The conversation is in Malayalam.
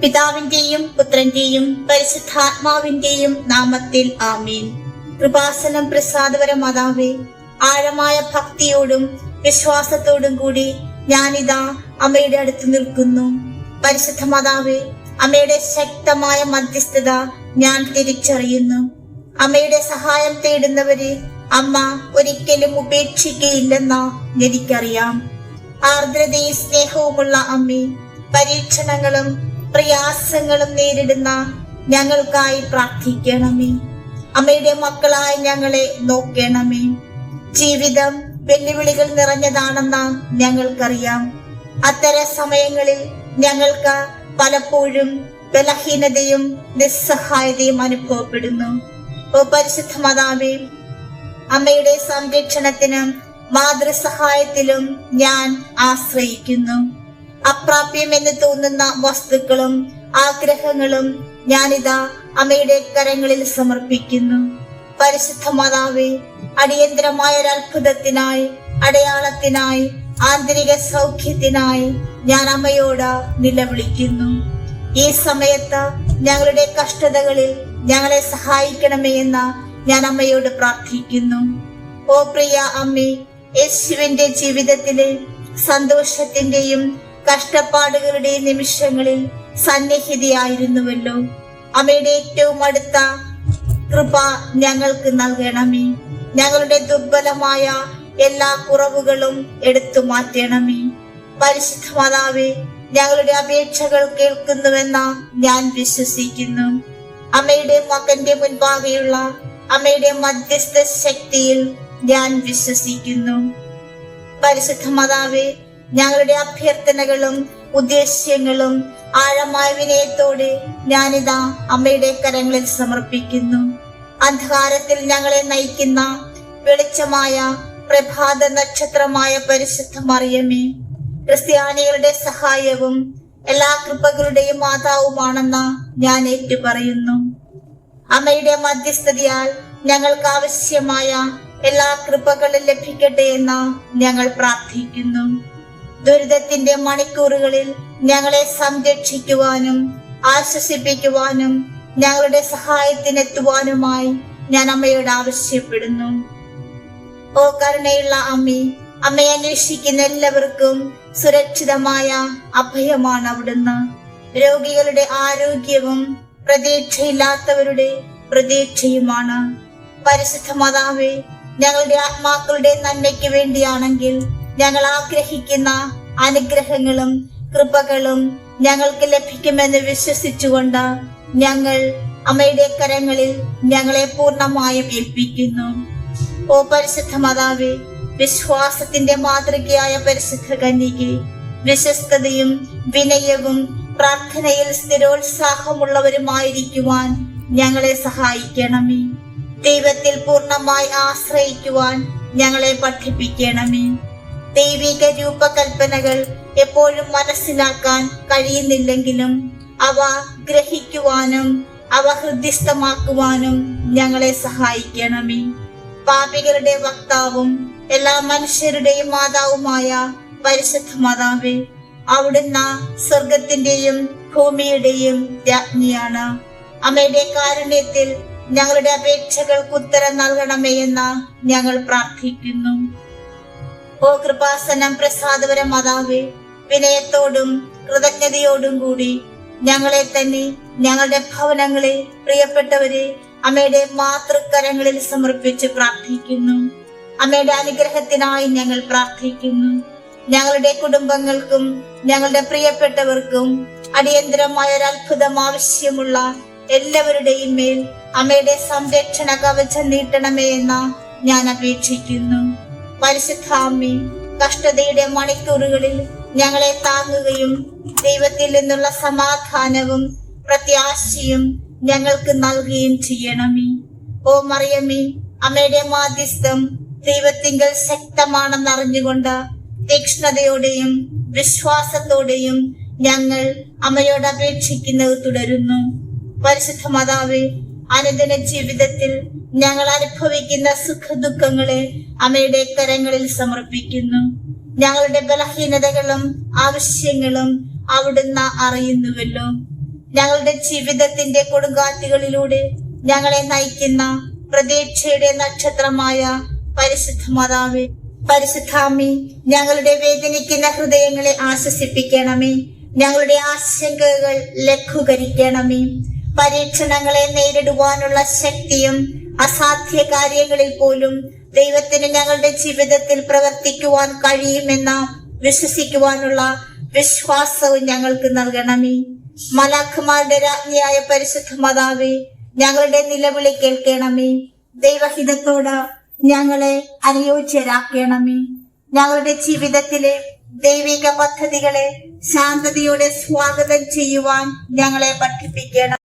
പിതാവിന്റെയും പുത്രന്റെയും പരിശുദ്ധാത്മാവിന്റെയും നാമത്തിൽ ആമീൻ. കൃപാസനം പ്രസാദപര മാതാവേ, ആഴമായ ഭക്തിയോടും വിശ്വാസത്തോടും കൂടി ഞാനിതാ അമ്മയുടെ അടുത്ത് നിൽക്കുന്നു. പരിശുദ്ധ മാതാവേ, അമ്മയുടെ ശക്തമായ മധ്യസ്ഥത ഞാൻ തിരിച്ചറിയുന്നു. അമ്മയുടെ സഹായം തേടുന്നവരെ അമ്മ ഒരിക്കലും ഉപേക്ഷിക്കുകയില്ലെന്ന് എനിക്കറിയാം. ആർദ്രതയും സ്നേഹവുമുള്ള അമ്മേ, പരീക്ഷണങ്ങളും പ്രയാസങ്ങളും നേരിടുന്ന ഞങ്ങൾക്കായി പ്രാർത്ഥിക്കണമേ. അമ്മയുടെ മക്കളായി ഞങ്ങളെ നോക്കണമേ. ജീവിതം വെല്ലുവിളികൾ നിറഞ്ഞതാണെന്ന് ഞങ്ങൾക്കറിയാം. അത്തരം സമയങ്ങളിൽ ഞങ്ങൾക്ക് പലപ്പോഴും ബലഹീനതയും നിസ്സഹായതയും അനുഭവപ്പെടുന്നു. ഓ പരിശുദ്ധ മാതാവേ, അമ്മയുടെ സംരക്ഷണത്തിനും മാതൃസഹായത്തിലും ഞാൻ ആശ്രയിക്കുന്നു. അപ്രാപ്യമെന്ന് തോന്നുന്ന വസ്തുക്കളും ആഗ്രഹങ്ങളും ഞാനിതാ അമ്മയുടെ കരങ്ങളിൽ സമർപ്പിക്കുന്നു. പരിശുദ്ധ മാതാവേ, അടിയന്തരമായ ഒരു അത്ഭുതത്തിനായി, അടയാളത്തിനായി, ആന്തരിക സൗഖ്യത്തിനായി ഞാൻ അമ്മയോട് നിലവിളിക്കുന്നു. ഈ സമയത്ത് ഞങ്ങളുടെ കഷ്ടതകളിൽ ഞങ്ങളെ സഹായിക്കണമേ എന്ന് ഞാൻ അമ്മയോട് പ്രാർത്ഥിക്കുന്നു. ഓ പ്രിയ അമ്മേ, യേശുവിന്റെ ജീവിതത്തിലെ സന്തോഷത്തിന്റെയും കഷ്ടപ്പാടുകളുടെയും നിമിഷങ്ങളിൽ സന്നിഹിതയായിരുന്നുവല്ലോ. അമ്മയുടെ ഏറ്റവും അടുത്ത കൃപ ഞങ്ങൾക്ക് നൽകണമേ. ഞങ്ങളുടെ ദുർബലമായ എല്ലാ കുറവുകളും എടുത്തു മാറ്റണമേ. പരിശുദ്ധ മാതാവേ, ഞങ്ങളുടെ അപേക്ഷകൾ കേൾക്കുന്നുവെന്ന് ഞാൻ വിശ്വസിക്കുന്നു. അമ്മയുടെ മകന്റെ മുൻപാകെയുള്ള അമ്മയുടെ മധ്യസ്ഥ ശക്തിയിൽ ഞാൻ വിശ്വസിക്കുന്നു. പരിശുദ്ധ മാതാവേ, ഞങ്ങളുടെ അഭ്യർത്ഥനകളും ഉദ്ദേശ്യങ്ങളും ആഴമായ വിനയത്തോടെ ഞാനിതാ അമ്മയുടെ കരങ്ങളിൽ സമർപ്പിക്കുന്നു. അന്ധകാരത്തിൽ ഞങ്ങളെ നയിക്കുന്ന വെളിച്ചമായ പ്രഭാത നക്ഷത്രമായ പരിശുദ്ധ മറിയമേ, ക്രിസ്ത്യാനികളുടെ സഹായവും എല്ലാ കൃപകളുടെയും മാതാവുമാണെന്ന് ഞാൻ ഏറ്റുപറയുന്നു. അമ്മയുടെ മധ്യസ്ഥതയാൽ ഞങ്ങൾക്ക് ആവശ്യമായ എല്ലാ കൃപകളും ലഭിക്കട്ടെ എന്ന് ഞങ്ങൾ പ്രാർത്ഥിക്കുന്നു. ദുരിതത്തിന്റെ മണിക്കൂറുകളിൽ ഞങ്ങളെ സംരക്ഷിക്കുവാനും ആശ്വസിപ്പിക്കുവാനും ഞങ്ങളുടെ സഹായത്തിനെത്തുവാനുമായി ഞാൻ അമ്മയോട് ആവശ്യപ്പെടുന്നു. ഓ കരുണയുള്ള അമ്മേ, അമ്മയെ അന്വേഷിക്കുന്ന എല്ലാവർക്കും സുരക്ഷിതമായ അഭയമാണ് അവിടുന്ന്. രോഗികളുടെ ആരോഗ്യവും പ്രതീക്ഷയില്ലാത്തവരുടെ പ്രതീക്ഷയുമാണ്. പരിശുദ്ധ മാതാവേ, ഞങ്ങളുടെ ആത്മാക്കളുടെ നന്മയ്ക്ക് വേണ്ടിയാണെങ്കിൽ ഞങ്ങൾ ആഗ്രഹിക്കുന്ന അനുഗ്രഹങ്ങളും കൃപകളും ഞങ്ങൾക്ക് ലഭിക്കുമെന്ന് വിശ്വസിച്ചുകൊണ്ട് ഞങ്ങൾ അമ്മയുടെ കരങ്ങളിൽ ഞങ്ങളെ പൂർണ്ണമായും ഏൽപ്പിക്കുന്നു. ഓ പരിശുദ്ധ മാതാവേ, വിശ്വാസത്തിന്റെ മാതൃകയായ പരിശുദ്ധ കന്യകേ, വിശ്വസ്തതയും വിനയവും പ്രാർത്ഥനയിൽ സ്ഥിരോത്സാഹമുള്ളവരുമായിരിക്കുവാൻ ഞങ്ങളെ സഹായിക്കണമേ. ദൈവത്തിൽ പൂർണ്ണമായി ആശ്രയിക്കുവാൻ ഞങ്ങളെ പഠിപ്പിക്കണമേ. ദൈവിക രൂപകൽപ്പനകൾ എപ്പോഴും മനസ്സിലാക്കാൻ കഴിയുന്നില്ലെങ്കിലും അവ ഗ്രഹിക്കുവാനും അവ ഹൃദ്യസ്ഥമാക്കുവാനും ഞങ്ങളെ സഹായിക്കണമേ. പാപികളുടെ വക്താവും എല്ലാ മനുഷ്യരുടെയും മാതാവുമായ പരിശുദ്ധ മാതാവേ, അവിടുന്ന് സ്വർഗത്തിന്റെയും ഭൂമിയുടെയും രാജ്ഞിയാണ്. അമ്മയുടെ കാരുണ്യത്തിൽ ഞങ്ങളുടെ അപേക്ഷകൾക്ക് ഉത്തരം നൽകണമേ എന്ന് ഞങ്ങൾ പ്രാർത്ഥിക്കുന്നു. ഓ കൃപാസനം പ്രസാദപര മാതാവേ, വിനയത്തോടും കൃതജ്ഞതയോടും കൂടി ഞങ്ങളെ തന്നെ, ഞങ്ങളുടെ ഭവനങ്ങളെ, പ്രിയപ്പെട്ടവരെ അമ്മയുടെ മാതൃകരങ്ങളിൽ സമർപ്പിച്ച് പ്രാർത്ഥിക്കുന്നു. അമ്മയുടെ അനുഗ്രഹത്തിനായി ഞങ്ങൾ പ്രാർത്ഥിക്കുന്നു. ഞങ്ങളുടെ കുടുംബങ്ങൾക്കും ഞങ്ങളുടെ പ്രിയപ്പെട്ടവർക്കും അടിയന്തരമായ ഒരു അത്ഭുതം ആവശ്യമുള്ള എല്ലാവരുടെയും മേൽ അമ്മയുടെ സംരക്ഷണ കവചം നീട്ടണമേ എന്ന് ഞാൻ അപേക്ഷിക്കുന്നു. പരിശുദ്ധ അമ്മേ, കഷ്ടതയുടെ മണിക്കൂറുകളിൽ ഞങ്ങളെ താങ്ങുകയും ദൈവത്തിൽ നിന്നുള്ള സമാധാനവും പ്രത്യാശയും ഞങ്ങൾക്ക് നൽകുകയും ചെയ്യണമേ. ഓ മറിയമേ, അമ്മയുടെ മാധ്യസ്ഥം ദൈവത്തിങ്കൽ ശക്തമാണെന്ന് അറിഞ്ഞുകൊണ്ട് തീക്ഷ്ണതയോടെയും വിശ്വാസത്തോടെയും ഞങ്ങൾ അമ്മയോട് അപേക്ഷിക്കുന്നത് തുടരുന്നു. പരിശുദ്ധ മാതാവേ, അനുദിന ജീവിതത്തിൽ ഞങ്ങൾ അനുഭവിക്കുന്ന സുഖദുഃഖങ്ങളെ അമ്മയുടെ കരങ്ങളിൽ സമർപ്പിക്കുന്നു. ഞങ്ങളുടെ ബലഹീനതകളും ആവശ്യങ്ങളും അവിടുന്ന് അറിയുന്നുവല്ലോ. ഞങ്ങളുടെ ജീവിതത്തിന്റെ കൊടുങ്കാറ്റുകളിലൂടെ ഞങ്ങളെ നയിക്കുന്ന പ്രതീക്ഷയുടെ നക്ഷത്രമായ പരിശുദ്ധ മാതാവേ, പരിശുദ്ധാമ്മേ, ഞങ്ങളുടെ വേദനിക്കുന്ന ഹൃദയങ്ങളെ ആശ്വസിപ്പിക്കണമേ. ഞങ്ങളുടെ ആശങ്കകൾ ലഘൂകരിക്കണമേ. പരീക്ഷണങ്ങളെ നേരിടുവാനുള്ള ശക്തിയും അസാധ്യ കാര്യങ്ങളിൽ പോലും ദൈവത്തിന് ഞങ്ങളുടെ ജീവിതത്തിൽ പ്രവർത്തിക്കുവാൻ കഴിയുമെന്ന് വിശ്വസിക്കുവാനുള്ള വിശ്വാസവും ഞങ്ങൾക്ക് നൽകണമേ. മലാഖമാരുടെ രാജ്ഞിയായ പരിശുദ്ധ മാതാവേ, ഞങ്ങളുടെ നിലവിളി കേൾക്കണമേ. ദൈവഹിതത്തോട് ഞങ്ങളെ അനുയോജ്യരാക്കണമേ. ഞങ്ങളുടെ ജീവിതത്തിലെ ദൈവിക പദ്ധതികളെ ശാന്തതയോടെ സ്വാഗതം ചെയ്യുവാൻ ഞങ്ങളെ പഠിപ്പിക്കണം.